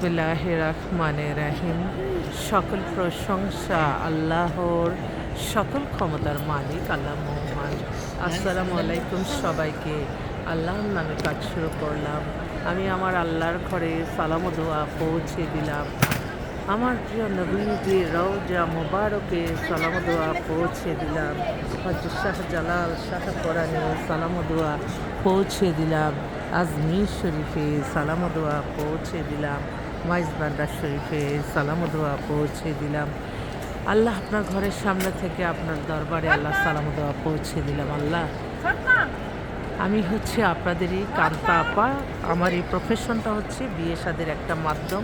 বিসমিল্লাহির রহমানির রহিম। সকল প্রশংসা আল্লাহর, সকল ক্ষমতার মালিক আল্লাহ মহান। আসসালামু আলাইকুম সবাইকে। আল্লাহর নামে কাজ শুরু করলাম। আমি আমার আল্লাহর ঘরে সালাম ও দোয়া পৌঁছে দিলাম। আমার প্রিয় নবীজির রওজা মোবারকে সালাম ও দোয়া পৌঁছে দিলাম। হযরত শাহজালাল শাহ পরাণে সালাম ও দোয়া পৌঁছে দিলাম। আজমির শরীফে সালাম ও দোয়া পৌঁছে দিলাম। মাইজবান্ডার শরীফে সালাম ও দোয়া পৌঁছে দিলাম। আল্লাহ আপনার ঘরের সামনে থেকে আপনার দরবারে আল্লাহ সালাম ও দোয়া পৌঁছে দিলাম। আল্লাহ, আমি হচ্ছে আপনাদেরই কান্তা আপা। আমার এই প্রফেশনটা হচ্ছে বিয়ে শাদের একটা মাধ্যম।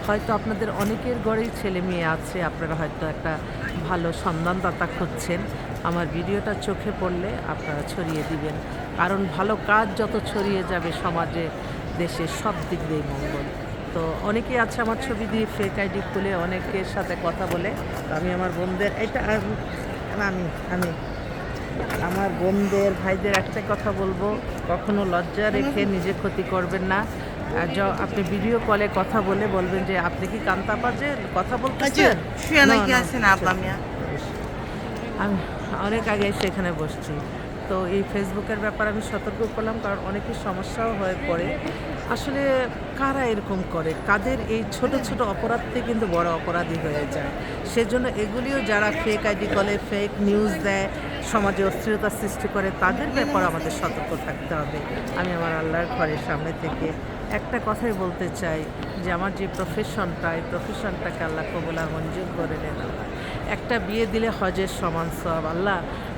হয়তো আপনাদের অনেকের ঘরেই ছেলে মেয়ে আছে, আপনারা হয়তো একটা ভালো সন্ধানদাতা খুঁজছেন। আমার ভিডিওটা চোখে পড়লে আপনারা ছড়িয়ে দিবেন, কারণ ভালো কাজ যত ছড়িয়ে যাবে সমাজে, দেশে, সব দিক দিয়েই মঙ্গল। তো অনেকেই আছে আমার ছবি দিয়ে ফেক আইডি খুলে অনেকের সাথে কথা বলে। তো আমি আমার বোনদের আমি আমার বোনদের ভাইদের একটা কথা বলবো, কখনো লজ্জা রেখে নিজে ক্ষতি করবেন না। আপনি ভিডিও কলে কথা বলে বলবেন যে আপনি কি কান্তাপা যে কথা বলতেছেন। আমি অনেক আগে সেখানে বসছি। তো এই ফেসবুকের ব্যাপারে আমি সতর্ক করলাম, কারণ অনেকের সমস্যাও হয়ে পড়ে। আসলে কারা এরকম করে, কাদের এই ছোট ছোট অপরাধতে কিন্তু বড় অপরাধী হয়ে যায়। সেজন্য এগুলিও যারা ফেক আইডি কলে ফেক নিউজ দেয়, সমাজে অস্থিরতা সৃষ্টি করে, তাদের ব্যাপারে আমাদের সতর্ক থাকতে হবে। আমি আমার আল্লাহর ঘরের সামনে থেকে একটা কথাই বলতে চাই যে আমার যে প্রফেশনটা, এই প্রফেশনটাকে আল্লাহ কবুল আর মঞ্জুর করে নেন। একটা বিয়ে দিলে হজের সমান সওয়াব। আল্লাহ,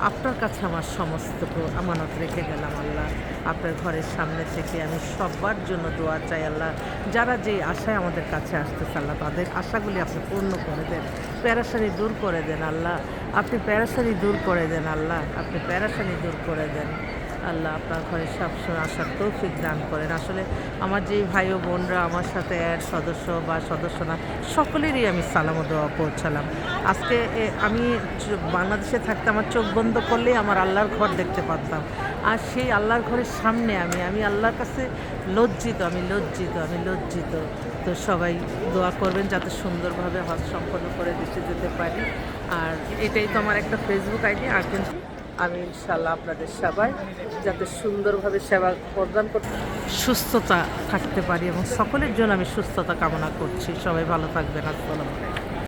আপনার কাছে আমার সমস্ত আমানত রেখে গেলাম। আল্লাহ, আপনার ঘরের সামনে থেকে আমি সবার জন্য দোয়া চাই। আল্লাহ, যারা যেই আশায় আমাদের কাছে আসতেছে, আল্লাহ তাদের আশাগুলি আপনি পূর্ণ করে দেন, প্যারাসানি দূর করে দেন। আল্লাহ, আপনি প্যারাসানি দূর করে দেন। আল্লাহ, আপনি প্যারাসানি দূর করে দেন। আল্লাহ, আপনার ঘরে সবসময় আসার তৌফিক দান করেন। আসলে আমার যেই ভাই ও বোনরা আমার সাথে সদস্য বা সদস্য না, সকলেরই আমি সালাম ও দোয়া পৌঁছালাম। আজকে আমি বাংলাদেশে থাকতে আমার চোখ বন্ধ করলেই আমার আল্লাহর ঘর দেখতে পারতাম। আর সেই আল্লাহর ঘরের সামনে আমি আল্লাহর কাছে লজ্জিত। তো সবাই দোয়া করবেন যাতে সুন্দরভাবে হজ সম্পন্ন করে দেশে যেতে পারি। আর এটাই তো আমার একটা ফেসবুক আইডি। আর কিন্তু আমি ইনশাল্লাহ আপনাদের সবাই যাতে সুন্দরভাবে সেবা প্রদান করতে, সুস্থতা থাকতে পারি, এবং সকলের জন্য আমি সুস্থতা কামনা করছি। সবাই ভালো থাকবেন। আসসালামু আলাইকুম।